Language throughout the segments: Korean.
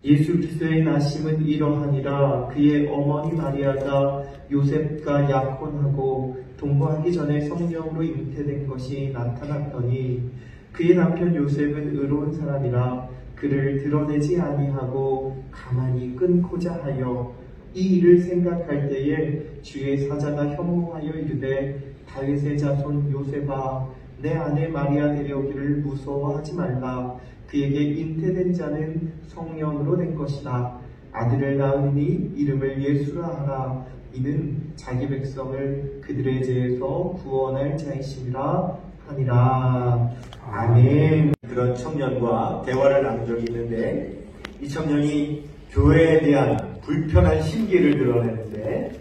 예수 그리스도의 나심은 이러하니라. 그의 어머니 마리아가 요셉과 약혼하고 동거하기 전에 성령으로 잉태된 것이 나타났더니 그의 남편 요셉은 의로운 사람이라 그를 드러내지 아니하고 가만히 끊고자 하여 이 일을 생각할 때에 주의 사자가 현몽하여 이르되 다윗의 자손 요셉아 내 아내 마리아 데려오기를 무서워하지 말라. 그에게 잉태된 자는 성령으로 된 것이다. 아들을 낳으니 이름을 예수라 하라. 이는 자기 백성을 그들의 죄에서 구원할 자이심이라 하니라. 아멘. 그런 청년과 대화를 나눈 적이 있는데 이 청년이 교회에 대한 불편한 심기를 드러내는데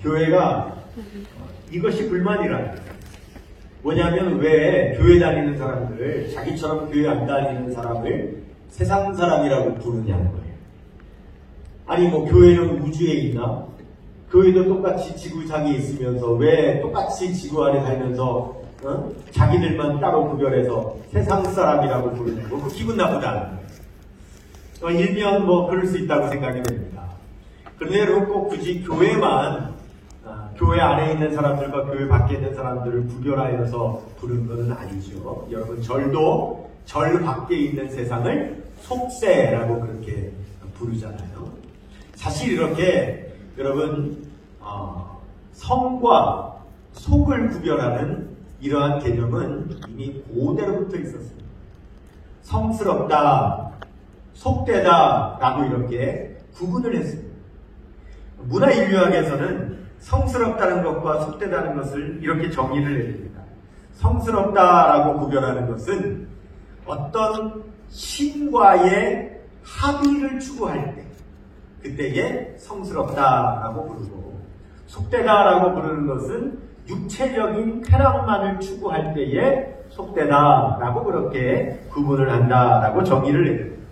교회가 이것이 불만이라는 거예요. 뭐냐면 왜 교회 다니는 사람들을 자기처럼 교회 안 다니는 사람을 세상 사람이라고 부르냐는 거예요. 아니 뭐 교회는 우주에 있나? 교회도 똑같이 지구상에 있으면서 왜 똑같이 지구 안에 살면서 자기들만 따로 구별해서 세상 사람이라고 부르냐고 그 기분 나쁘다는 거예요. 일면 뭐 그럴 수 있다고 생각이 됩니다. 그런데 여러분 꼭 굳이 교회만 교회 안에 있는 사람들과 교회 밖에 있는 사람들을 구별하여서 부르는 것은 아니죠. 여러분 절도 절 밖에 있는 세상을 속세라고 그렇게 부르잖아요. 사실 이렇게 여러분 성과 속을 구별하는 이러한 개념은 이미 고대로부터 있었습니다. 성스럽다, 속되다 라고 이렇게 구분을 했습니다. 문화인류학에서는 성스럽다는 것과 속되다는 것을 이렇게 정의를 해줍니다. 성스럽다라고 구별하는 것은 어떤 신과의 합의를 추구할 때 그때에 성스럽다라고 부르고, 속되다라고 부르는 것은 육체적인 쾌락만을 추구할 때에 속되다라고 그렇게 구분을 한다라고 정의를 해줍니다.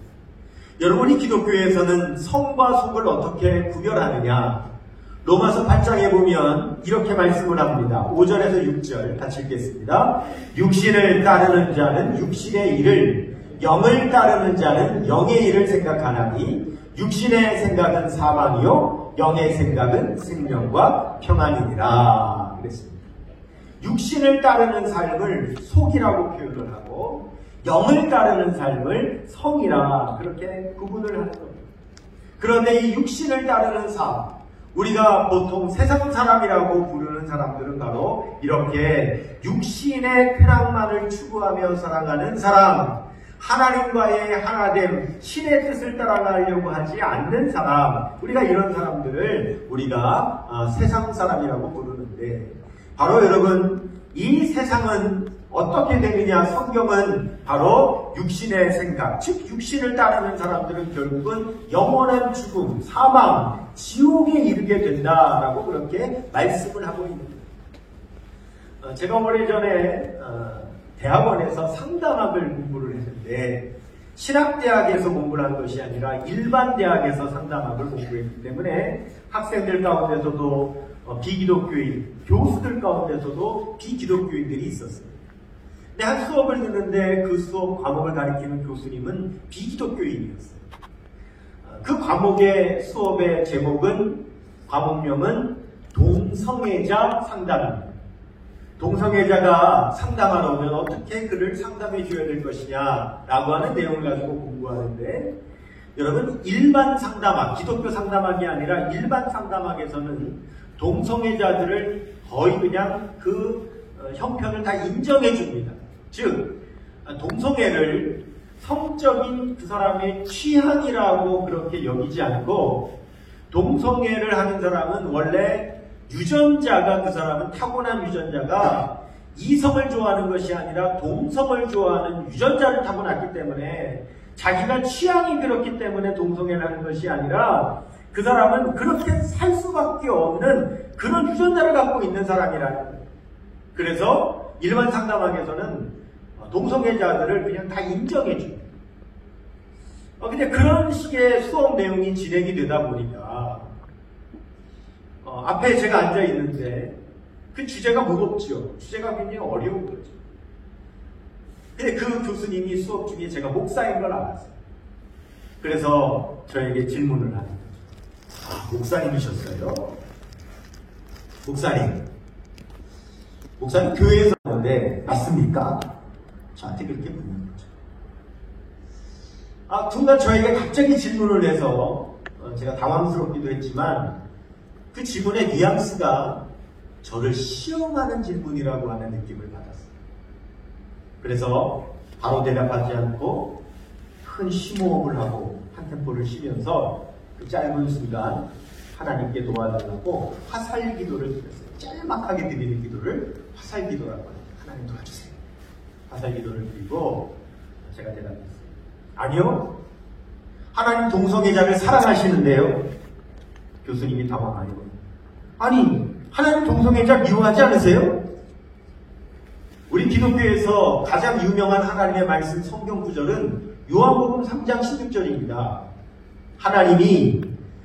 여러분이 기독교에서는 성과 속을 어떻게 구별하느냐? 로마서 8장에 보면 이렇게 말씀을 합니다. 5절에서 6절 같이 읽겠습니다. 육신을 따르는 자는 육신의 일을, 영을 따르는 자는 영의 일을 생각하나니 육신의 생각은 사망이요 영의 생각은 생명과 평안이니라 그랬습니다. 육신을 따르는 삶을 속이라고 표현을 하고 영을 따르는 삶을 성이라 그렇게 구분을 하는 겁니다. 그런데 이 육신을 따르는 삶, 우리가 보통 세상 사람이라고 부르는 사람들은 바로 이렇게 육신의 쾌락만을 추구하며 살아가는 사람, 하나님과의 하나됨, 신의 뜻을 따라가려고 하지 않는 사람, 우리가 이런 사람들을 우리가 세상 사람이라고 부르는데, 바로 여러분 이 세상은 어떻게 되느냐? 성경은 바로 육신의 생각, 즉 육신을 따르는 사람들은 결국은 영원한 죽음, 사망, 지옥에 이르게 된다라고 그렇게 말씀을 하고 있습니다. 제가 오래전에 대학원에서 상담학을 공부를 했는데 신학대학에서 공부를 한 것이 아니라 일반 대학에서 상담학을 공부했기 때문에 학생들 가운데서도 비기독교인, 교수들 가운데서도 비기독교인들이 있었습니다. 근데 한 수업을 듣는데 그 수업 과목을 가리키는 교수님은 비기독교인이었어요. 그 과목의 수업의 제목은, 과목명은 동성애자 상담입니다. 동성애자가 상담하러 오면 어떻게 그를 상담해 줘야 될 것이냐 라고 하는 내용을 가지고 공부하는데, 여러분 일반 상담학, 기독교 상담학이 아니라 일반 상담학에서는 동성애자들을 거의 그냥 그 형편을 다 인정해 줍니다. 즉 동성애를 성적인 그 사람의 취향이라고 그렇게 여기지 않고, 동성애를 하는 사람은 원래 유전자가, 그 사람은 타고난 유전자가 이성을 좋아하는 것이 아니라 동성을 좋아하는 유전자를 타고났기 때문에, 자기가 취향이 그렇기 때문에 동성애를 하는 것이 아니라 그 사람은 그렇게 살 수밖에 없는 그런 유전자를 갖고 있는 사람이라는 거예요. 그래서 일반 상담학에서는 동성애자들을 그냥 다 인정해 줍니다. 근데 그런 식의 수업 내용이 진행이 되다 보니까 앞에 제가 앉아 있는데 그 주제가 무겁죠. 주제가 굉장히 어려운 거죠. 근데 그 교수님이 수업 중에 제가 목사인 걸 알았어요. 그래서 저에게 질문을 합니다. 목사님이셨어요? 목사님 교회에서 하는데 맞습니까? 저한테 그렇게 묻는 거죠. 순간 저에게 갑자기 질문을 해서 제가 당황스럽기도 했지만 그 질문의 뉘앙스가 저를 시험하는 질문이라고 하는 느낌을 받았어요. 그래서 바로 대답하지 않고 큰 심호흡을 하고 한 템포를 쉬면서 그 짧은 순간 하나님께 도와달라고 화살 기도를 드렸어요. 짤막하게 드리는 기도를 화살 기도라고 합니다. 하나님 도와주세요. 화살 기도를 드리고 제가 대답했어요. 아니요. 하나님 동성애자를 사랑하시는데요. 교수님이 당황하려고. 아니, 하나님 동성애자 미워하지 않으세요? 우리 기독교에서 가장 유명한 하나님의 말씀 성경 구절은 요한복음 3장 16절입니다. 하나님이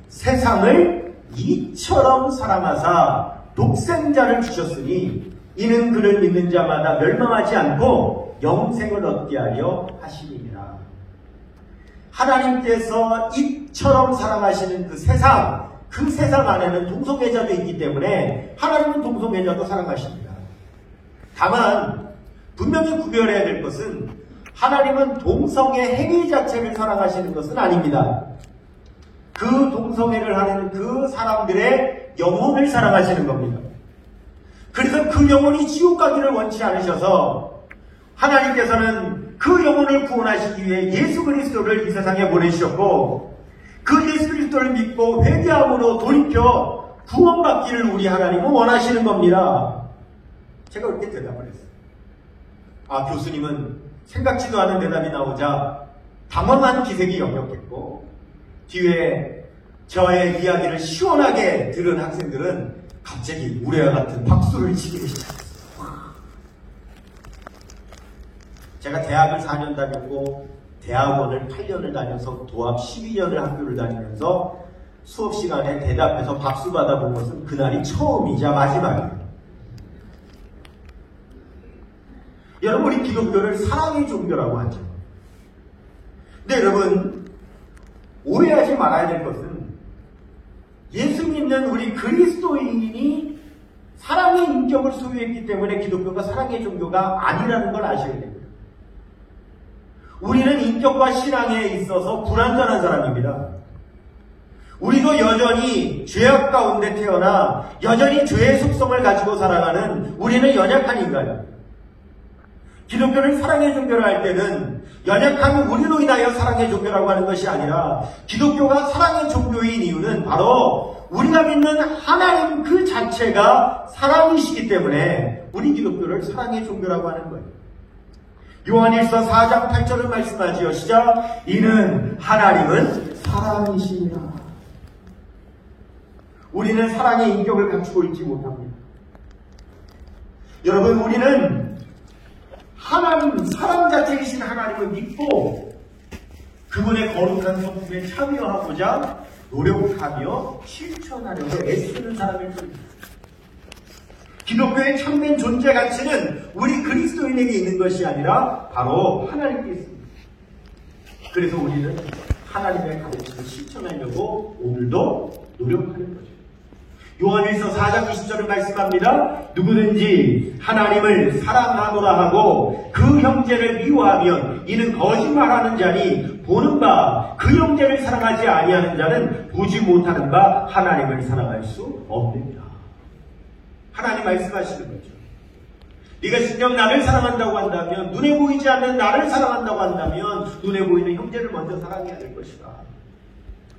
세상을 이처럼 사랑하사 독생자를 주셨으니 이는 그를 믿는 자마다 멸망하지 않고 영생을 얻게 하려 하심이니라. 하나님께서 이처럼 사랑하시는 그 세상 안에는 동성애자도 있기 때문에 하나님은 동성애자도 사랑하십니다. 다만 분명히 구별해야 될 것은 하나님은 동성애 행위 자체를 사랑하시는 것은 아닙니다. 그 동성애를 하는 그 사람들의 영혼을 사랑하시는 겁니다. 그래서 그 영혼이 지옥 가기를 원치 않으셔서 하나님께서는 그 영혼을 구원하시기 위해 예수 그리스도를 이 세상에 보내주셨고 그 예수 그리스도를 믿고 회개함으로 돌이켜 구원받기를 우리 하나님은 원하시는 겁니다. 제가 그렇게 대답을 했어요. 교수님은 생각지도 않은 대답이 나오자 당황한 기색이 역력했고 뒤에 저의 이야기를 시원하게 들은 학생들은 갑자기 우레와 같은 박수를 치기 시작했어요. 제가 대학을 4년 다녔고 대학원을 8년을 다녀서 도합 12년을 학교를 다니면서 수업 시간에 대답해서 박수 받아본 것은 그날이 처음이자 마지막이에요. 여러분, 우리 기독교를 사랑의 종교라고 하죠. 근데 여러분, 오해하지 말아야 될 것은 예수 믿는 우리 그리스도인이 사랑의 인격을 소유했기 때문에 기독교가 사랑의 종교가 아니라는 걸 아셔야 됩니다. 우리는 인격과 신앙에 있어서 불완전한 사람입니다. 우리도 여전히 죄악 가운데 태어나 여전히 죄의 속성을 가지고 살아가는 우리는 연약한 인간입니다. 기독교를 사랑의 종교로 할 때는 연약한 우리로 인하여 사랑의 종교라고 하는 것이 아니라 기독교가 사랑의 종교인 이유는 바로 우리가 믿는 하나님 그 자체가 사랑이시기 때문에 우리 기독교를 사랑의 종교라고 하는 거예요. 요한일서 4장 8절을 말씀하지요. 시작. 이는 하나님은 사랑이시니라. 우리는 사랑의 인격을 갖추고 있지 못합니다. 여러분, 우리는 하나님, 사랑 자체이신 하나님을 믿고 그분의 거룩한 성품에 참여하고자 노력하며 실천하려고 애쓰는 사람일 뿐입니다. 기독교의 참된 존재 가치는 우리 그리스도인에게 있는 것이 아니라 바로 하나님께 있습니다. 그래서 우리는 하나님의 가르침을 실천하려고 오늘도 노력하는 거죠. 요한일서 4장 20절을 말씀합니다. 누구든지 하나님을 사랑하노라 하고 그 형제를 미워하면 이는 거짓말하는 자니 보는 바 그 형제를 사랑하지 아니하는 자는 보지 못하는 바 하나님을 사랑할 수 없느니라. 하나님 말씀하시는 거죠. 네가 진정 나를 사랑한다고 한다면, 눈에 보이지 않는 나를 사랑한다고 한다면 눈에 보이는 형제를 먼저 사랑해야 될 것이다.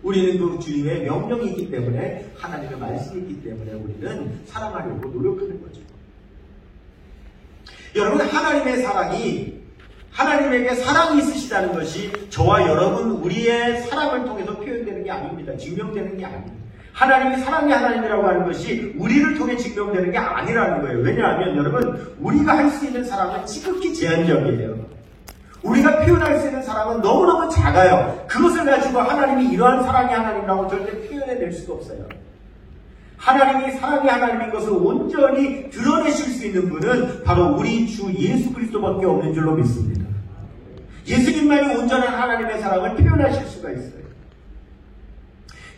우리는 그 주님의 명령이 있기 때문에, 하나님의 말씀이 있기 때문에 우리는 사랑하려고 노력하는 거죠. 여러분, 하나님의 사랑이, 하나님에게 사랑이 있으시다는 것이 저와 여러분 우리의 사랑을 통해서 표현되는 게 아닙니다. 증명되는 게 아닙니다. 하나님이 사랑의 하나님이라고 하는 것이 우리를 통해 증명되는 게 아니라는 거예요. 왜냐하면 여러분, 우리가 할 수 있는 사랑은 지극히 제한적이에요. 우리가 표현할 수 있는 사랑은 너무너무 작아요. 그것을 가지고 하나님이 이러한 사랑의 하나님이라고 절대 표현해낼 수가 없어요. 하나님이 사랑의 하나님인 것을 온전히 드러내실 수 있는 분은 바로 우리 주 예수 그리스도밖에 없는 줄로 믿습니다. 예수님만이 온전한 하나님의 사랑을 표현하실 수가 있어요.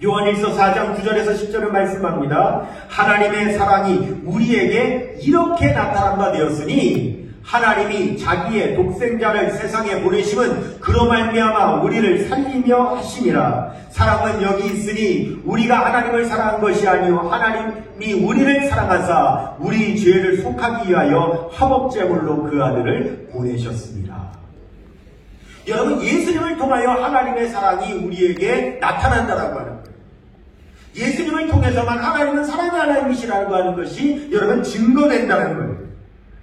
요한일서 4장 9절에서 10절을 말씀합니다. 하나님의 사랑이 우리에게 이렇게 나타난 바 되었으니 하나님이 자기의 독생자를 세상에 보내심은 그로 말미암아 우리를 살리며 하심이라. 사랑은 여기 있으니 우리가 하나님을 사랑한 것이 아니요 하나님이 우리를 사랑하사 우리 죄를 속하기 위하여 화목제물로 그 아들을 보내셨습니다. 여러분, 예수님을 통하여 하나님의 사랑이 우리에게 나타난다라고 하는 거예요. 예수님을 통해서만 하나님은 사랑의 하나님이시라고 하는 것이 여러분 증거된다는 거예요.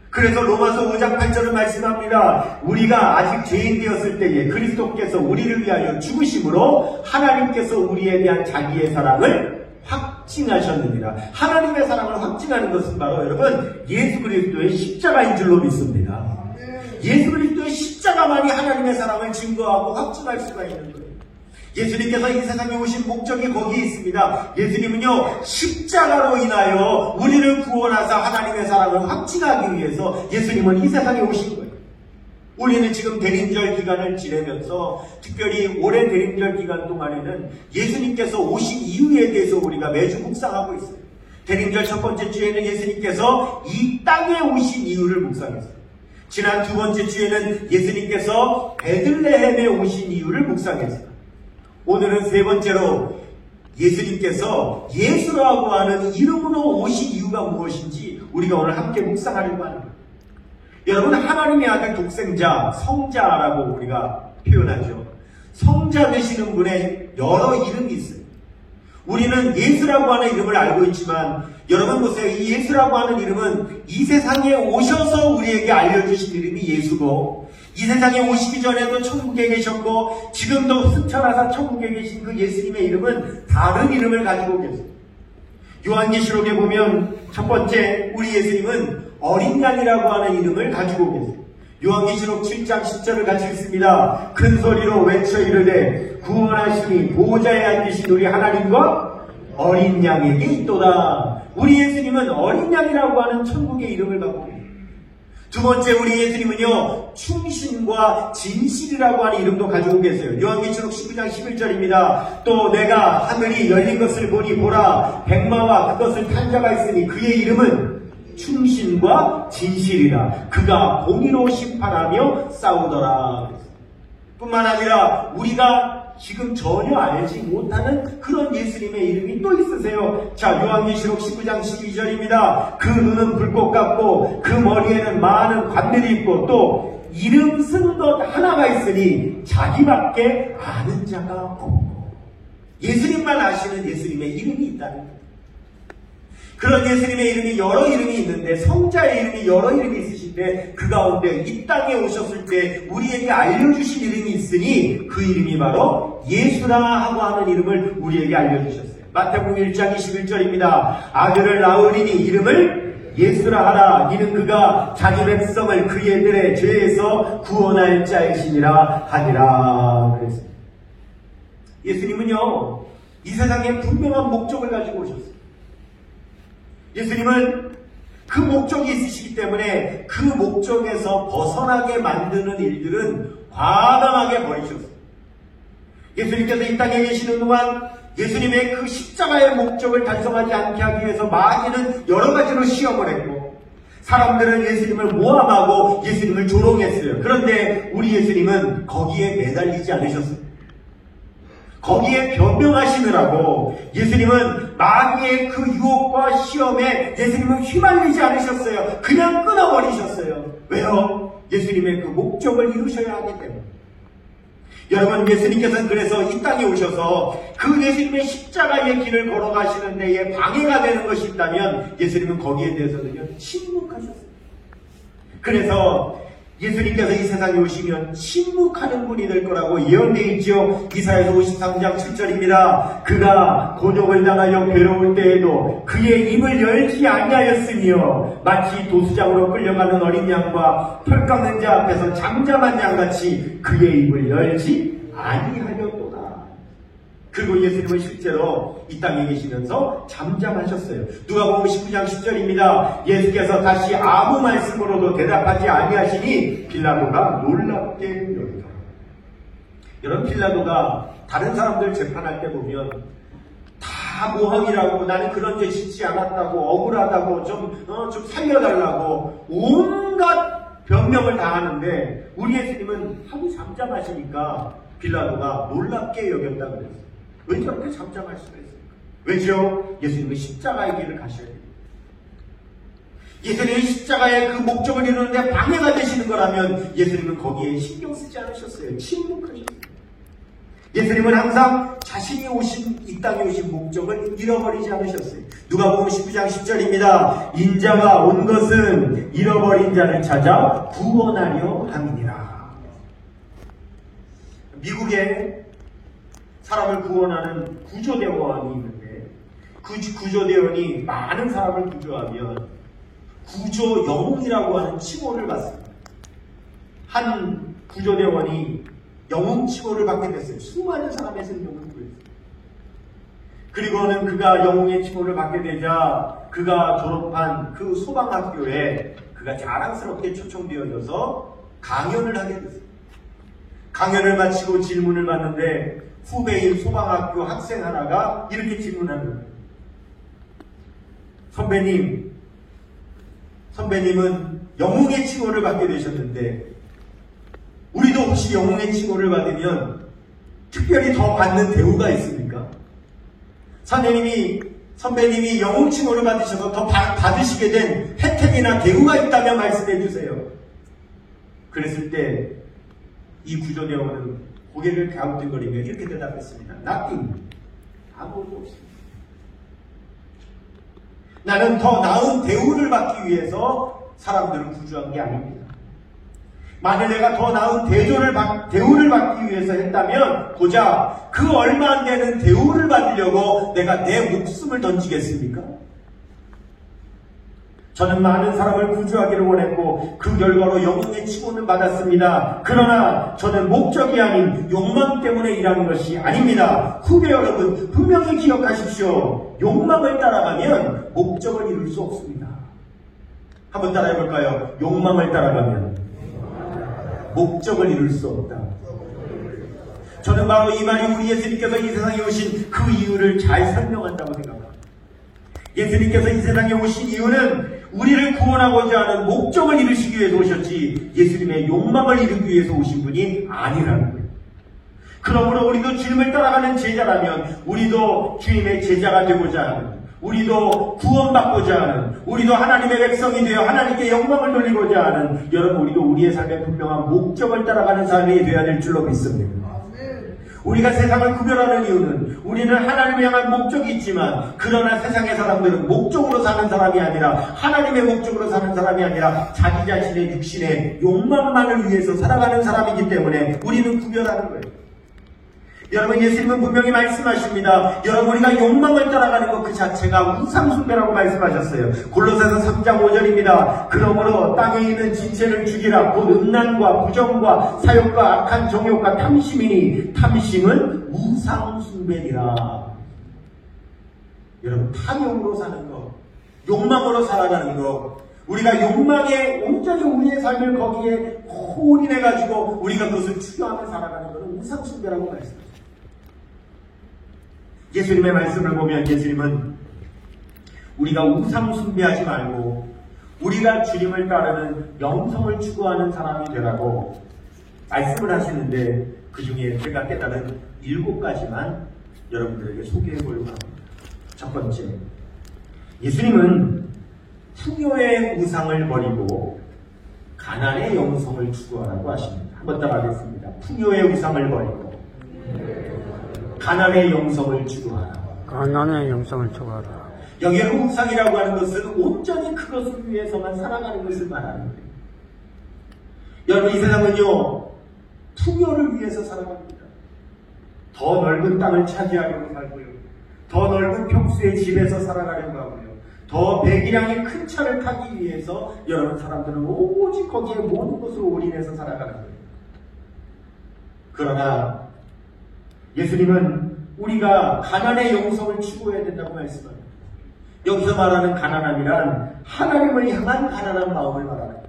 그래서 로마서 5장 8절을 말씀합니다. 우리가 아직 죄인 되었을 때에 그리스도께서 우리를 위하여 죽으심으로 하나님께서 우리에 대한 자기의 사랑을 확증하셨느니라. 하나님의 사랑을 확증하는 것은 바로 여러분 예수 그리스도의 십자가인 줄로 믿습니다. 예수 그리스도의 십자가만이 하나님의 사랑을 증거하고 확증할 수가 있는 거예요. 예수님께서 이 세상에 오신 목적이 거기에 있습니다. 예수님은요, 십자가로 인하여 우리를 구원하사 하나님의 사랑을 확증하기 위해서 예수님은 이 세상에 오신 거예요. 우리는 지금 대림절 기간을 지내면서 특별히 올해 대림절 기간 동안에는 예수님께서 오신 이유에 대해서 우리가 매주 묵상하고 있어요. 대림절 첫 번째 주에는 예수님께서 이 땅에 오신 이유를 묵상했어요. 지난 두 번째 주에는 예수님께서 베들레헴에 오신 이유를 묵상했어요. 오늘은 세 번째로 예수님께서 예수라고 하는 이름으로 오신 이유가 무엇인지 우리가 오늘 함께 묵상하려고 합니다. 여러분, 하나님의 아들 독생자, 성자라고 우리가 표현하죠. 성자 되시는 분의 여러 이름이 있어요. 우리는 예수라고 하는 이름을 알고 있지만 여러분 보세요. 이 예수라고 하는 이름은 이 세상에 오셔서 우리에게 알려주신 이름이 예수고 이 세상에 오시기 전에도 천국에 계셨고 지금도 승천하사 천국에 계신 그 예수님의 이름은 다른 이름을 가지고 계세요. 요한계시록에 보면 첫 번째 우리 예수님은 어린 양이라고 하는 이름을 가지고 계세요. 요한계시록 7장 10절을 같이 읽습니다. 큰 소리로 외쳐 이르되 구원하시니 보호자에 앉으신 우리 하나님과 어린 양에게 있도다. 우리 예수님은 어린 양이라고 하는 천국의 이름을 갖고 계세요. 두 번째 우리 예수님은요, 충신과 진실이라고 하는 이름도 가지고 계세요. 요한계시록 19장 11절입니다. 또 내가 하늘이 열린 것을 보니 보라 백마와 그것을 탄 자가 있으니 그의 이름은 충신과 진실이라. 그가 공의로 심판하며 싸우더라. 뿐만 아니라 우리가 지금 전혀 알지 못하는 그런 예수님의 이름이 또 있으세요. 자, 요한계시록 19장 12절입니다. 그 눈은 불꽃 같고 그 머리에는 많은 관들이 있고 또 이름 쓴 것 하나가 있으니 자기밖에 아는 자가 없고. 예수님만 아시는 예수님의 이름이 있다는 거예요. 그런 예수님의 이름이 여러 이름이 있는데 성자의 이름이 여러 이름이 있으신데 그 가운데 이 땅에 오셨을 때 우리에게 알려주신 이름이 있으니 그 이름이 바로 예수라 하고 하는 이름을 우리에게 알려주셨어요. 마태복음 1장 21절입니다. 아들을 낳으리니 이름을 예수라 하라. 이는 그가 자기 백성을 그의 죄에서 구원할 자이시니라 하니라. 그랬습니다. 예수님은요, 이 세상에 분명한 목적을 가지고 오셨어요. 예수님은 그 목적이 있으시기 때문에 그 목적에서 벗어나게 만드는 일들은 과감하게 버리셨어요. 예수님께서 이 땅에 계시는 동안 예수님의 그 십자가의 목적을 달성하지 않게 하기 위해서 많이는 여러 가지로 시험을 했고 사람들은 예수님을 모함하고 예수님을 조롱했어요. 그런데 우리 예수님은 거기에 매달리지 않으셨어요. 거기에 변명하시느라고 예수님은 마귀의 그 유혹과 시험에 예수님은 휘말리지 않으셨어요. 그냥 끊어버리셨어요. 왜요? 예수님의 그 목적을 이루셔야 하기 때문에. 여러분, 예수님께서는 그래서 이 땅에 오셔서 그 예수님의 십자가의 길을 걸어가시는 데에 방해가 되는 것이 있다면 예수님은 거기에 대해서는요, 침묵하셨어요. 그래서 예수님께서 이 세상에 오시면 침묵하는 분이 될 거라고 예언되어 있죠. 이사야서 53장 7절입니다. 그가 곤욕을 당하여 괴로울 때에도 그의 입을 열지 아니하였으며 마치 도수장으로 끌려가는 어린 양과 털 깎는 자 앞에서 잠잠한 양같이 그의 입을 열지 아니하였도다. 그리고 예수님은 실제로 이 땅에 계시면서 잠잠하셨어요. 누가복음 19장 10절입니다. 예수께서 다시 아무 말씀으로도 대답하지 아니하시니 빌라도가 놀랍게 여기더라. 여러분, 빌라도가 다른 사람들 재판할 때 보면 다 모함이라고, 나는 그런 죄 짓지 않았다고, 억울하다고, 좀 살려달라고 온갖 변명을 다 하는데, 우리 예수님은 하루 잠잠하시니까 빌라도가 놀랍게 여겼다고 그랬어요. 왜 저렇게 잠잠할 수가 있습니까? 왜죠? 예수님은 십자가의 길을 가셔야 됩니다. 예수님이 십자가의 그 목적을 이루는데 방해가 되시는 거라면 예수님은 거기에 신경 쓰지 않으셨어요. 침묵하셨어요. 예수님은 항상 자신이 이 땅에 오신 목적을 잃어버리지 않으셨어요. 누가복음 19장 10절입니다. 인자가 온 것은 잃어버린 자를 찾아 구원하려 함이니라. 미국에 사람을 구원하는 구조대원이 있는데, 그 구조대원이 많은 사람을 구조하면 구조 영웅이라고 하는 칭호를 받습니다. 한 구조대원이 영웅 칭호를 받게 됐어요. 수많은 사람의 생명을 구했어요. 그리고는 그가 영웅의 칭호를 받게 되자 그가 졸업한 그 소방학교에 그가 자랑스럽게 초청되어져서 강연을 하게 됐어요. 강연을 마치고 질문을 받는데 후배인 소방학교 학생 하나가 이렇게 질문하는 거예요. 선배님은 영웅의 칭호를 받게 되셨는데 우리도 혹시 영웅의 칭호를 받으면 특별히 더 받는 대우가 있습니까? 선배님이 영웅 칭호를 받으셔서 더 받으시게 된 혜택이나 대우가 있다면 말씀해 주세요. 그랬을 때 이 구조대원은 고개를 갸우뚱거리며 이렇게 대답했습니다. Nothing. 아무것도 없습니다. 나는 더 나은 대우를 받기 위해서 사람들을 구조한 게 아닙니다. 만일 내가 더 나은 대우를 받기 위해서 했다면 고작 그 얼마 안 되는 대우를 받으려고 내가 내 목숨을 던지겠습니까? 저는 많은 사람을 구조하기를 원했고 그 결과로 영웅의 칭호는 받았습니다. 그러나 저는 목적이 아닌 욕망 때문에 일하는 것이 아닙니다. 후배 여러분, 분명히 기억하십시오. 욕망을 따라가면 목적을 이룰 수 없습니다. 한번 따라해볼까요? 욕망을 따라가면 목적을 이룰 수 없다. 저는 바로 이 말이 우리 예수님께서 이 세상에 오신 그 이유를 잘 설명한다고 생각합니다. 예수님께서 이 세상에 오신 이유는 우리를 구원하고자 하는 목적을 이루시기 위해서 오셨지 예수님의 욕망을 이루기 위해서 오신 분이 아니라는 거예요. 그러므로 우리도 주님을 따라가는 제자라면 우리도 주님의 제자가 되고자 하는, 우리도 구원받고자 하는, 우리도 하나님의 백성이 되어 하나님께 영광을 돌리고자 하는, 여러분 우리도 우리의 삶의 분명한 목적을 따라가는 삶이 되어야 될 줄로 믿습니다. 우리가 세상을 구별하는 이유는 우리는 하나님을 향한 목적이 있지만 그러나 세상의 사람들은 목적으로 사는 사람이 아니라 하나님의 목적으로 사는 사람이 아니라 자기 자신의 육신의 욕망만을 위해서 살아가는 사람이기 때문에 우리는 구별하는 거예요. 여러분 예수님은 분명히 말씀하십니다. 여러분 우리가 욕망을 따라가는 것 그 자체가 우상숭배라고 말씀하셨어요. 골로새서 3장 5절입니다. 그러므로 땅에 있는 지체를 죽이라. 곧 음란과 부정과 사욕과 악한 정욕과 탐심이니 탐심은 우상숭배니라. 여러분 탐욕으로 사는 것, 욕망으로 살아가는 것, 우리가 욕망에 온전히 우리의 삶을 거기에 올인해가지고 우리가 그것을 추구하며 살아가는 것은 우상숭배라고 말씀하십니다. 예수님의 말씀을 보면 예수님은 우리가 우상 숭배하지 말고 우리가 주님을 따르는 영성을 추구하는 사람이 되라고 말씀을 하시는데 그 중에 제가 깨달은 7가지만 여러분들에게 소개해 보려고 합니다. 첫 번째, 예수님은 풍요의 우상을 버리고 가난의 영성을 추구하라고 하십니다. 한번 따라하겠습니다. 풍요의 우상을 버리고 가난의 영성을 추구하라. 가난의 영성을 추구하라. 여기에 우상이라고 하는 것은 온전히 그것을 위해서만 살아가는 것을 말하는 거예요. 여러분 이 세상은요 풍요를 위해서 살아갑니다. 더 넓은 땅을 차지하려고 살고요. 더 넓은 평수의 집에서 살아가려고 하고요. 더 배기량의 큰 차를 타기 위해서 여러분 사람들은 오직 거기에 모든 것을 올인해서 살아가는 거예요. 그러나 예수님은 우리가 가난의 영성을 추구해야 된다고 말씀합니다. 여기서 말하는 가난함이란 하나님을 향한 가난한 마음을 말하는 거예요.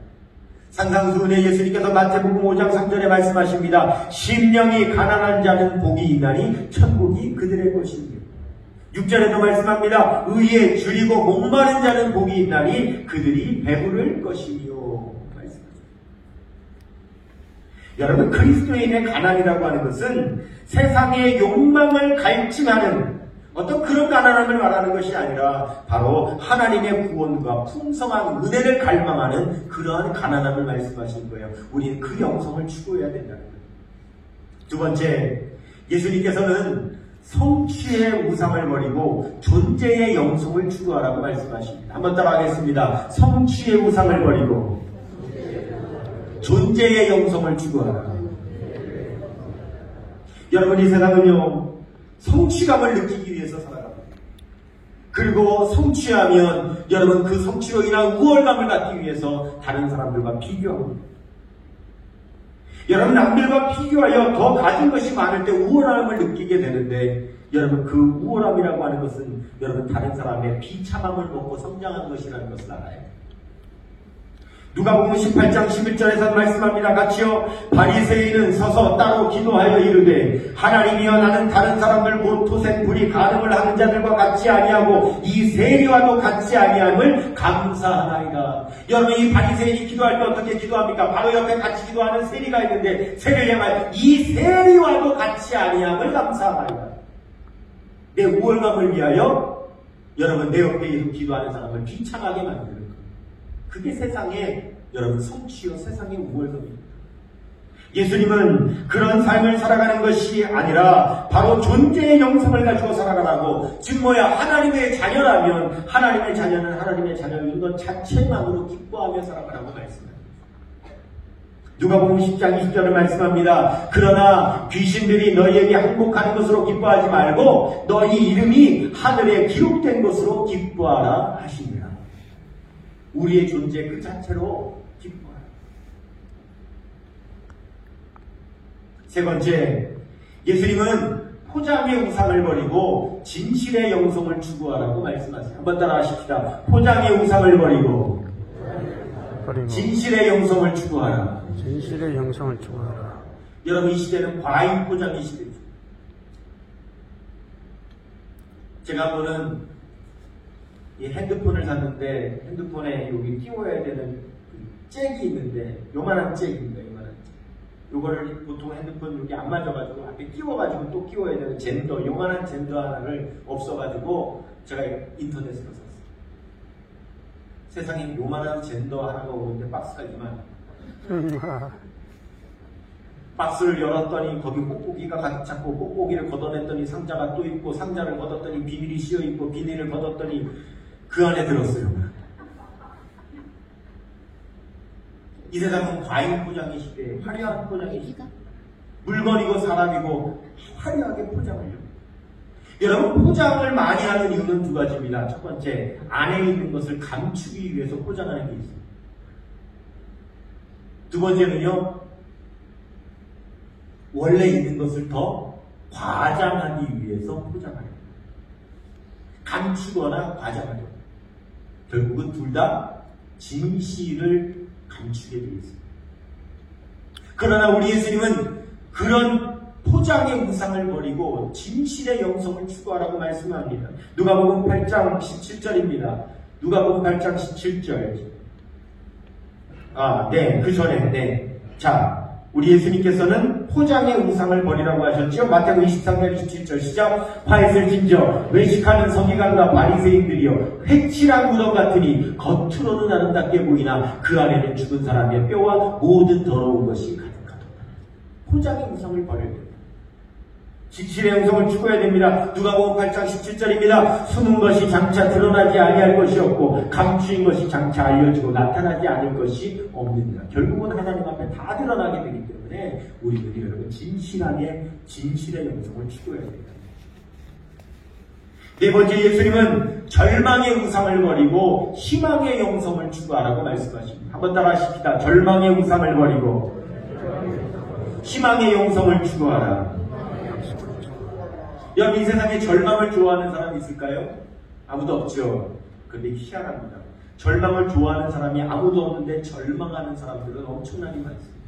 산상수훈에 예수님께서 마태복음 5장 3절에 말씀하십니다. 심령이 가난한 자는 복이 있나니 천국이 그들의 것입니다. 6절에도 말씀합니다. 의에 줄이고 목마른 자는 복이 있나니 그들이 배부를 것이며. 말씀하십니다. 여러분, 그리스도인의 가난이라고 하는 것은 세상의 욕망을 갈증하는 어떤 그런 가난함을 말하는 것이 아니라 바로 하나님의 구원과 풍성한 은혜를 갈망하는 그러한 가난함을 말씀하시는 거예요. 우리는 그 영성을 추구해야 된다는 거예요. 두 번째, 예수님께서는 성취의 우상을 버리고 존재의 영성을 추구하라고 말씀하십니다. 한번 따라하겠습니다. 성취의 우상을 버리고 존재의 영성을 추구하라. 여러분, 이 세상은요, 성취감을 느끼기 위해서 살아갑니다. 그리고 성취하면 여러분 그 성취로 인한 우월감을 갖기 위해서 다른 사람들과 비교합니다. 여러분, 남들과 비교하여 더 가진 것이 많을 때 우월함을 느끼게 되는데 여러분, 그 우월함이라고 하는 것은 여러분 다른 사람의 비참함을 먹고 성장한 것이라는 것을 알아야 돼요. 누가복음 18장 11절에서 말씀합니다. 같이요. 바리새인은 서서 따로 기도하여 이르되 하나님이여, 나는 다른 사람들 곧 토생 불이 가늠을 하는 자들과 같이 아니하고 이 세리와도 같이 아니함을 감사하나이다. 여러분, 이 바리새인이 기도할 때 어떻게 기도합니까? 바로 옆에 같이 기도하는 세리가 있는데 세리를 향하여 이 세리와도 같이 아니함을 감사하나이다. 내 우월감을 위하여 여러분 내 옆에 기도하는 사람을 비참하게 만드는 거예요. 그게 세상의 여러분 성취요, 세상의 우월감입니다. 예수님은 그런 삶을 살아가는 것이 아니라 바로 존재의 영성을 가지고 살아가라고, 즉 뭐야, 하나님의 자녀라면 하나님의 자녀는 하나님의 자녀인 것 자체만으로 기뻐하며 살아가라고 말씀합니다. 누가복음 10장 20절을 말씀합니다. 그러나 귀신들이 너희에게 항복하는 것으로 기뻐하지 말고 너희 이름이 하늘에 기록된 것으로 기뻐하라 하시니라. 우리의 존재 그 자체로 기뻐하라. 세 번째, 예수님은 포장의 우상을 버리고 진실의 영성을 추구하라고 말씀하세요. 한번 따라 하십시다. 포장의 우상을 버리고 진실의 영성을 추구하라. 진실의 영성을 추구하라. 여러분, 이 시대는 과잉 포장의 시대죠. 제가 한번은 이 핸드폰을 샀는데 핸드폰에 여기 끼워야 되는 잭이 있는데 요만한 잭입니다. 요만한 잭. 요거를 보통 핸드폰 여기 안 맞아가지고 앞에 끼워가지고 또 끼워야 되는 젠더, 요만한 젠더 하나를 없어가지고 제가 인터넷으로 샀어요. 세상에 요만한 젠더 하나가 오는데 박스가 이만. 박스를 열었더니 거기 뽁뽁이가 가득 찼고, 뽁뽁이를 걷어냈더니 상자가 또 있고, 상자를 걷었더니 비닐이 씌어있고, 비닐을 걷었더니 그 안에 들었어요. 이 세상은 과잉 포장의 시대에 화려한 포장의 시대. 물건이고 사람이고 화려하게 포장을 해요. 여러분, 포장을 많이 하는 이유는 두 가지입니다. 첫 번째, 안에 있는 것을 감추기 위해서 포장하는 게 있습니다. 두 번째는요, 원래 있는 것을 더 과장하기 위해서 포장하는, 감추거나 과장하는. 결국은 둘 다 진실을 감추게 되어 있습니다. 그러나 우리 예수님은 그런 포장의 우상을 버리고 진실의 영성을 추구하라고 말씀합니다. 누가복음 8장 17절입니다. 누가복음 8장 17절. 그 전에, 자, 우리 예수님께서는 포장의 우상을 버리라고 하셨죠. 마태복음 23장 27절 시작. 화했을 진저 외식하는 서기관과 바리새인들이여, 회칠한 무덤 같으니 겉으로는 아름답게 보이나 그 안에는 죽은 사람의 뼈와 모든 더러운 것이 가득하다. 포장의 우상을 버려야 됩니다. 진실의 영성을 추구해야 됩니다. 누가복음 8장 17절입니다. 숨은 것이 장차 드러나지 아니할 것이 없고 감추인 것이 장차 알려지고 나타나지 않을 것이 없느니라. 결국은 하나님 앞에 다 드러나게 되기 때문에 우리들이 여러분 진실하게 진실의 영성을 추구해야 됩니다. 네 번째, 예수님은 절망의 우상을 버리고 희망의 영성을 추구하라고 말씀하십니다. 한번 따라 하십시다. 절망의 우상을 버리고 희망의 영성을 추구하라. 여러분, 이 세상에 절망을 좋아하는 사람이 있을까요? 아무도 없죠. 그런데 희한합니다. 절망을 좋아하는 사람이 아무도 없는데 절망하는 사람들은 엄청나게 많습니다.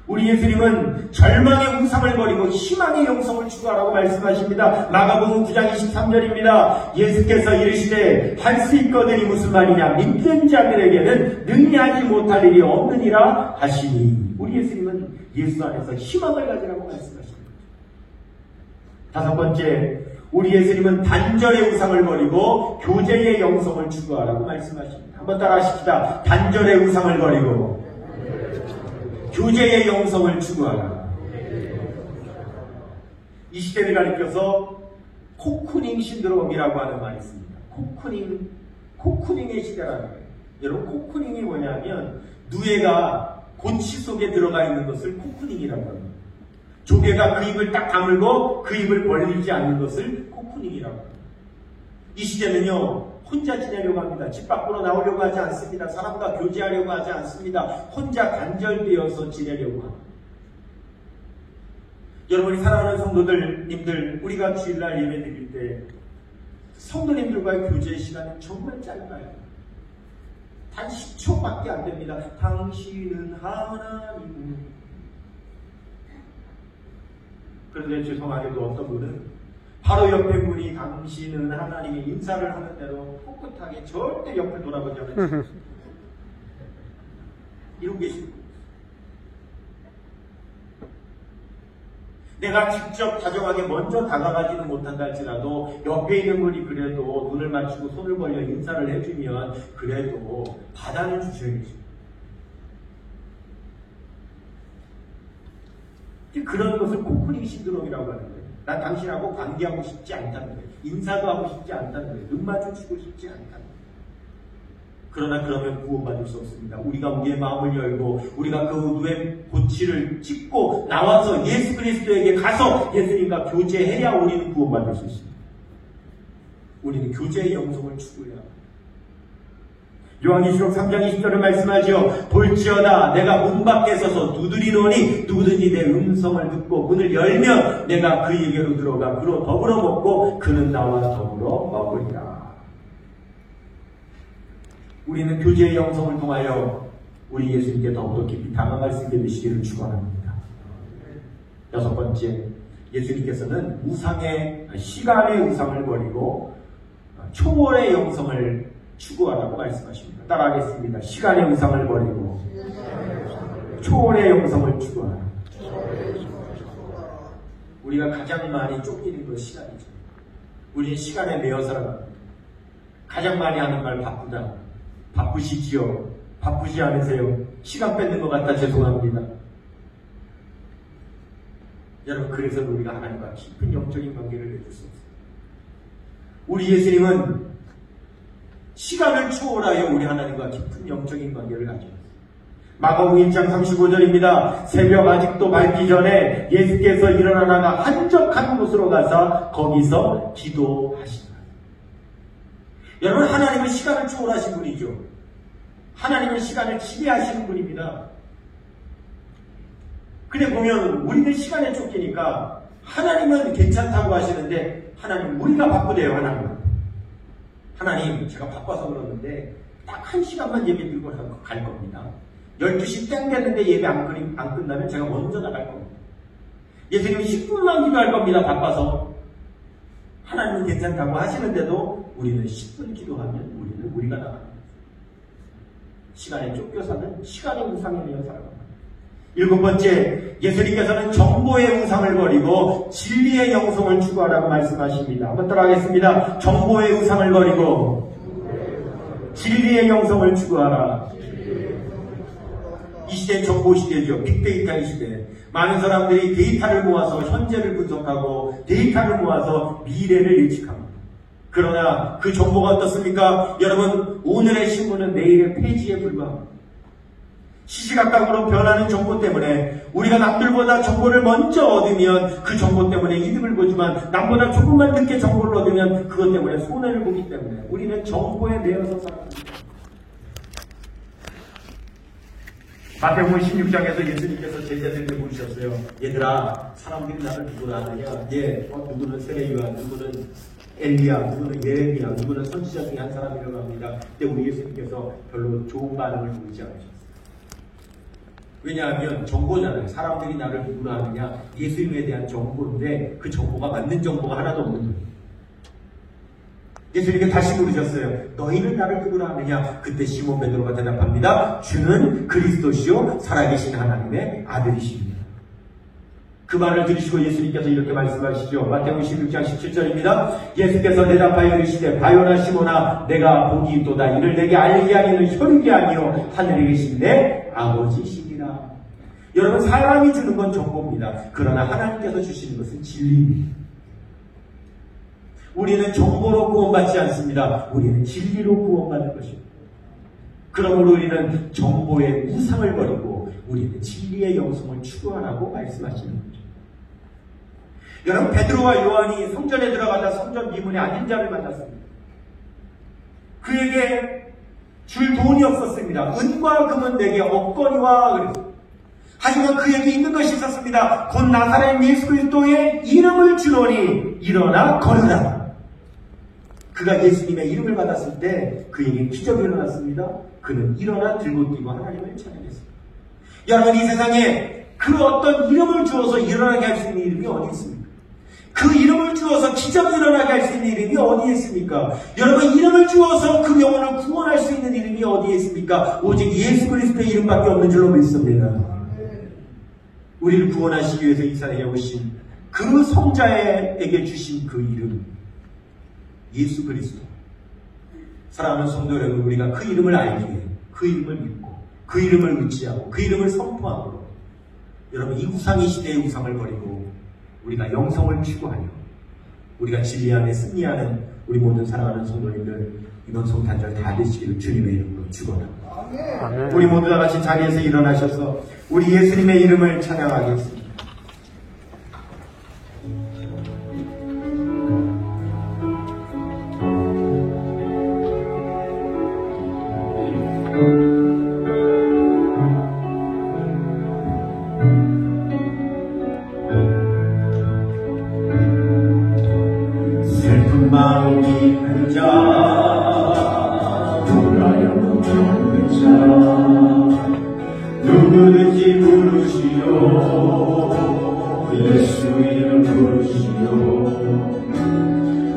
우리 예수님은 절망의 우상을 버리고 희망의 영성을 추구하라고 말씀하십니다. 마가복음 9장 23절입니다. 예수께서 이르시되 할 수 있거든이 무슨 말이냐, 믿는 자들에게는 능히 하지 못할 일이 없느니라 하시니. 우리 예수님은 예수 안에서 희망을 가지라고 말씀하십니다. 다섯 번째, 우리 예수님은 단절의 우상을 버리고 교제의 영성을 추구하라고 말씀하십니다. 한번 따라 하십시다. 단절의 우상을 버리고 교제의 영성을 추구하라. 이 시대를 가리켜서 코쿠닝 신드롬이라고 하는 말이 있습니다. 코쿠닝의 시대라는 거예요. 여러분, 코쿠닝이 뭐냐면 누에가 고치 속에 들어가 있는 것을 코쿠닝이라고 합니다. 조개가 그 입을 딱 다물고 그 입을 벌리지 않는 것을 코쿠닝이라고 합니다. 이 시대는요, 혼자 지내려고 합니다. 집 밖으로 나오려고 하지 않습니다. 사람과 교제하려고 하지 않습니다. 혼자 단절되어서 지내려고 합니다. 여러분이 사랑하는 성도들님들, 우리가 주일날 예배 드릴 때 성도님들과의 교제 시간은 정말 짧아요. 단 10초밖에 안 됩니다. 당신은 하나님. 그런데 죄송하게도 어떤 분은 바로 옆에 분이 당신은 하나님의 인사를 하는 대로 꿋꿋하게 절대 옆을 돌아보지 않으시고 이러고 계시고, 내가 직접 다정하게 먼저 다가가지는 못한다 할지라도 옆에 있는 분이 그래도 눈을 맞추고 손을 벌려 인사를 해주면 그래도 받아는 주셔야죠. 그런 것을 코쿠닝 신드롬이라고 하는 거예요. 난 당신하고 관계하고 싶지 않다는 거예요. 인사도 하고 싶지 않다는 거예요. 눈 마주치고 싶지 않다는 거예요. 그러나 그러면 구원받을 수 없습니다. 우리가 우리의 마음을 열고 우리가 그 누의 고치를 찢고 나와서 예수 그리스도에게 가서 예수님과 교제해야 우리는 구원받을 수 있습니다. 우리는 교제의 영성을 추구해야 합니다. 요한계시록 3장 20절을 말씀하지요. 볼지어다 내가 문 밖에 서서 두드리노니 누구든지 내 음성을 듣고 문을 열면 내가 그에게로 들어가 그로 더불어 먹고 그는 나와 더불어 먹으리라. 우리는 교제의 영성을 통하여 우리 예수님께 더욱더 깊이 다가갈 수 있게 되시기를 축원합니다. 여섯 번째, 예수님께서는 시간의 우상을 버리고 초월의 영성을 추구하라고 말씀하십니다. 따라하겠습니다. 시간의 우상을 버리고 초월의 영성을 추구하라. 우리가 가장 많이 쫓기는 건 시간이죠. 우리는 시간에 매여 살아갑니다. 가장 많이 하는 말 바쁘다. 바쁘시지요? 바쁘지 않으세요? 시간 뺏는 것 같아 죄송합니다. 여러분, 그래서 우리가 하나님과 깊은 영적인 관계를 맺을 수 없습니다. 우리 예수님은 시간을 초월하여 우리 하나님과 깊은 영적인 관계를 가지고 있습니다. 마가복음 1장 35절입니다. 새벽 아직도 밝기 전에 예수께서 일어나다가 한적한 곳으로 가서 거기서 기도하시더라. 여러분, 하나님은 시간을 초월하신 분이죠. 하나님은 시간을 지배하시는 분입니다. 근데 보면 우리는 시간에 쫓기니까 하나님은 괜찮다고 하시는데 하나님, 우리가 바쁘대요. 하나님, 제가 바빠서 그러는데 딱 1시간만 예배 들고 갈 겁니다. 12시 땡 됐는데 예배 안 끝나면 제가 먼저 나갈 겁니다. 예수님은 10분만 기도할 겁니다. 바빠서. 하나님은 괜찮다고 하시는데도 우리는 10분 기도하면 우리가 나갑니다. 시간에 쫓겨서는 시간의 우상에 매여 살아갑니다. 일곱 번째, 예수님께서는 정보의 우상을 버리고 진리의 영성을 추구하라고 말씀하십니다. 한번 따라하겠습니다. 정보의 우상을 버리고 진리의 영성을 추구하라. 이 시대는 정보 시대죠. 빅데이터의 시대. 많은 사람들이 데이터를 모아서 현재를 분석하고 데이터를 모아서 미래를 예측합니다. 그러나 그 정보가 어떻습니까? 여러분, 오늘의 신문은 내일의 페이지에 불과합니다. 시시각각으로 변하는 정보 때문에 우리가 남들보다 정보를 먼저 얻으면 그 정보 때문에 이득을 보지만 남보다 조금만 늦게 정보를 얻으면 그것 때문에 손해를 보기 때문에 우리는 정보에 매여서 살아갑니다. 마태복음 16장에서 예수님께서 제자들에게 물으셨어요. 얘들아, 사람들이 나를 누구라 하느냐? 누구는 세례요한, 누구는 엘리야, 누구는 예레미야, 누구는 선지자 중에 한 사람이라고 합니다. 근데 우리 예수님께서 별로 좋은 반응을 보이지 않으셨어요. 왜냐하면 정보잖아요. 사람들이 나를 누구로 하느냐, 예수님에 대한 정보인데 그 정보가 맞는 정보가 하나도 없는 거예요. 예수님께 다시 물으셨어요. 너희는 나를 누구로 하느냐? 그때 시몬 베드로가 대답합니다. 주는 그리스도시요 살아계신 하나님의 아들이십니다. 그 말을 들으시고 예수님께서 이렇게 말씀하시죠. 마태복음 16장 17절입니다. 예수께서 대답하여 이르시되 바요나 시몬아 내가 복이 있도다. 이를 내게 알게 하기는 혈육이 아니요 하늘에 계신 내 아버지시니라. 여러분, 사람이 주는 건 정보입니다. 그러나 하나님께서 주시는 것은 진리입니다. 우리는 정보로 구원받지 않습니다. 우리는 진리로 구원받는 것입니다. 그러므로 우리는 정보의 우상을 버리고 우리는 진리의 영성을 추구하라고 말씀하시는 거죠. 여러분, 베드로와 요한이 성전에 들어가다 성전 미문에 앉은 자를 만났습니다. 그에게 줄 돈이 없었습니다. 은과 금은 내게 없거니와 그랬습니다. 하지만 그에게 있는 것이 있었습니다. 곧 나사렛 예수 그리스도의 이름을 주노니 일어나 걸으라. 그가 예수님의 이름을 받았을 때 그에게 기적이 일어났습니다. 그는 일어나 들고 뛰고 하나님을 찬양했습니다. 여러분, 이 세상에 그 어떤 이름을 주어서 일어나게 할 수 있는 이름이 어디 있습니까? 그 이름을 주어서 기적이 일어나게 할 수 있는 이름이 어디에 있습니까? 여러분, 이름을 주어서 그 영혼을 구원할 수 있는 이름이 어디에 있습니까? 오직 예수 그리스도의 이름밖에 없는 줄로 믿습니다. 우리를 구원하시기 위해서 이 세상에 오신 그 성자에게 주신 그 이름, 예수 그리스도. 사랑하는 성도 여러분, 우리가 그 이름을 알기에 그 이름을 믿고 그 이름을 의지하고 그 이름을 선포하고, 여러분, 이 우상의 시대의 우상을 버리고 우리가 영성을 추구하며 우리가 진리 안에 승리하는 우리 모든 사랑하는 성도님들, 이번 성탄절 다 되시기를 주님의 이름으로 축원합니다. 우리 모두 다 같이 자리에서 일어나셔서 우리 예수님의 이름을 찬양하겠습니다. 슬픈 마음 깊은 자, 불가영 겪는 자, 누구든지 부르시오. 예수 이름 부르시오.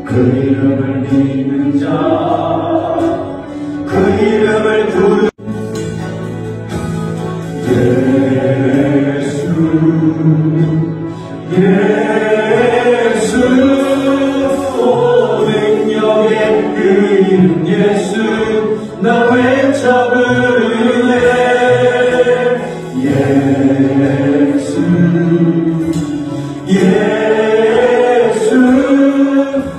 그 이름을 믿는 자, 그 이름을 부르. 예수 능력의 그 이름 예수 나 외쳐 부르네. 예수 예수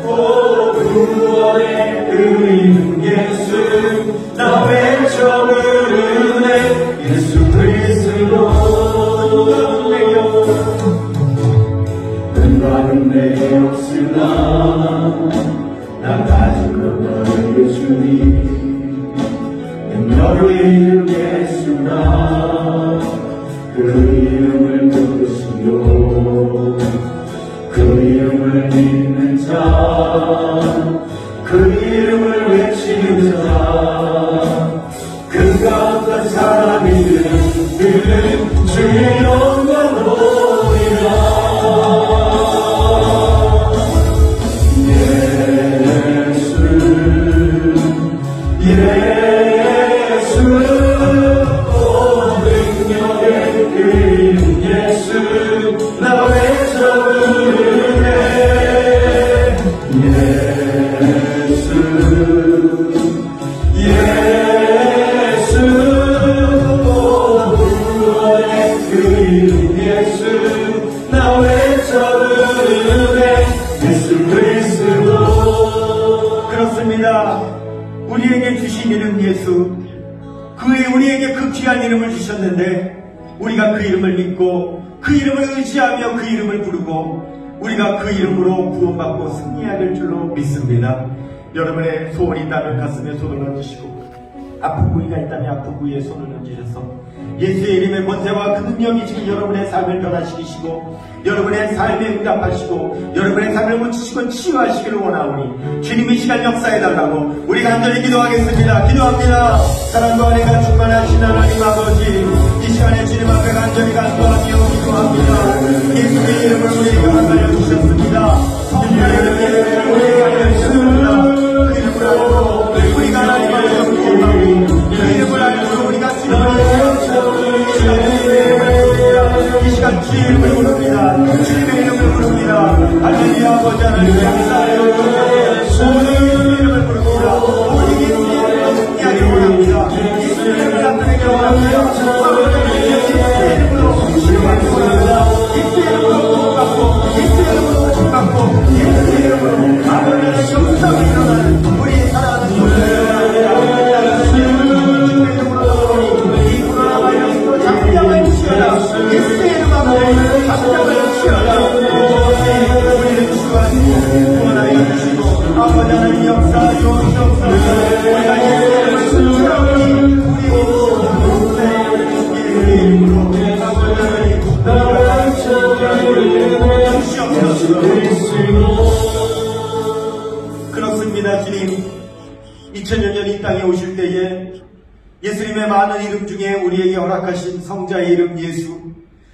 구원의 그 이름 예수 나 외쳐 부르네. 예수 그리스도 내 영혼 은과는 내게 없으나 나 가진 것 너에게 주니 능력의 이름 예수나 그 이름을 부르시오. 그 이름을 믿는 자, 그 이름을 외치는 자, 그가 어떤 사람이든 그는 주의 영광 보리라. 예수 능력의 그 이름 예수 나 외쳐 부르네. 예수 예수 구원의 그 이름 예수 나 외쳐 부르네. 예수 그리스도. 그렇습니다. 우리에게 주신 이름 예수, 우리에게 그 귀한 이름을 주셨는데 우리가 그 이름을 믿고 그 이름을 의지하며 그 이름을 부르고 우리가 그 이름으로 구원받고 승리해야 될 줄로 믿습니다. 여러분의 소원이 있다면 가슴에 손을 얹으시고 아픈 부위가 있다면 아픈 부위에 손을 얹으셔서 예수의 이름의 권세와 그 능력이 지금 여러분의 삶을 변화시키시고 여러분의 삶에 응답하시고 여러분의 삶을 고치시고 치유하시기를 원하오니 주님 이 시간 역사해달라고 우리 간절히 기도하겠습니다. 기도합니다. 사랑과 은혜가 충만하신 하나님 아버지, 이 시간에 주님 앞에 간절히 간구하며 기도합니다. 예수의 이름을 우리에게 알려주셨습니다. 성령의 이름을 우리에게 알려주셨습니다. 그 이름을 알고 우리가 하나님을 영접하고 그 이름을 알고 우리가 지나가는 이 시간 주의 이름을 부릅니다. 주님의 이름을 부릅니다. 할렐루야. 아버지 하나님 감사해요. 모든 이름을 부릅니다. 모든 예수의 이름으로 승리하기 원합니다. 예수의 이름을 나타내기 원합니다. 예수의 이름으로 치료하기 원합니다. 예수의 이름으로 구원받고 예수의 이름으로 고침받고 예수의 이름으로 아버지의 영상이 일어나는 우리 사랑하는 주님을 원합니다. 주님의 이름으로 이 코로나 바이러스로 장병을 치어라. 예수의 이름 앞에 장병을 치어라. 우리를 치유하시고 구원하여 주시고 아버지 하나님 역사 주옵소서. 우리가 예수의 이름을 치유하니 우리 이름으로 아버지 하나님 그렇습니다. 주님 2000여 년 이 땅에 오실 때에 예수님의 많은 이름 중에 우리에게 허락하신 성자의 이름 예수,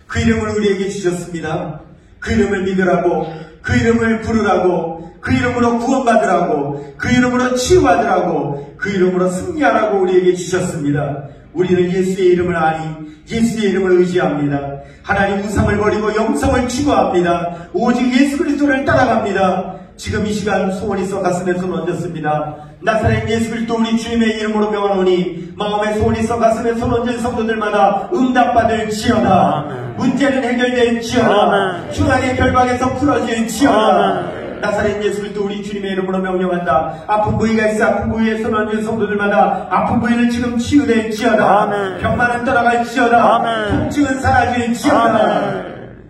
그 이름을 우리에게 주셨습니다. 그 이름을 믿으라고, 그 이름을 부르라고, 그 이름으로 구원받으라고, 그 이름으로 치유받으라고, 그 이름으로 승리하라고 우리에게 주셨습니다. 우리는 예수의 이름을 아니 예수의 이름을 의지합니다. 하나님 우상을 버리고 영성을 추구합니다. 오직 예수 그리스도를 따라갑니다. 지금 이 시간 소원이 있어 가슴에 손 얹었습니다. 나사렛 예수 그리스도 우리 주님의 이름으로 명하노니 마음에 소원이 있어 가슴에 손 얹은 성도들마다 응답받을지어다. 문제는 해결될지어다. 중앙의 결박에서 풀어질지어다. 나사렛 예수 그리스도 우리 주님의 이름으로 명령한다. 아픈 부위가 있어 아픈 부위에 손 얹은 성도들마다 아픈 부위는 지금 치유될지어다. 병만은 떠나갈지어다. 통증은 사라질지어다.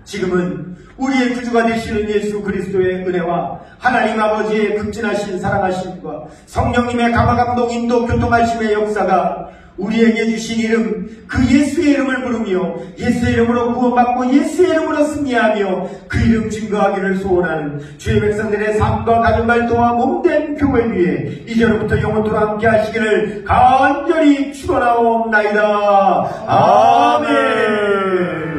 지금은 우리의 구주가 되시는 예수 그리스도의 은혜와 하나님 아버지의 극진하신 사랑하심과 성령님의 감화감동 인도 교통하심의 역사가 우리에게 주신 이름 그 예수의 이름을 부르며 예수의 이름으로 구원받고 예수의 이름으로 승리하며 그 이름 증거하기를 소원하는 주의 백성들의 삶과 가정을 도와 몸된 교회 위에 이제로부터 영원토록 함께 하시기를 간절히 축원하옵나이다. 아멘.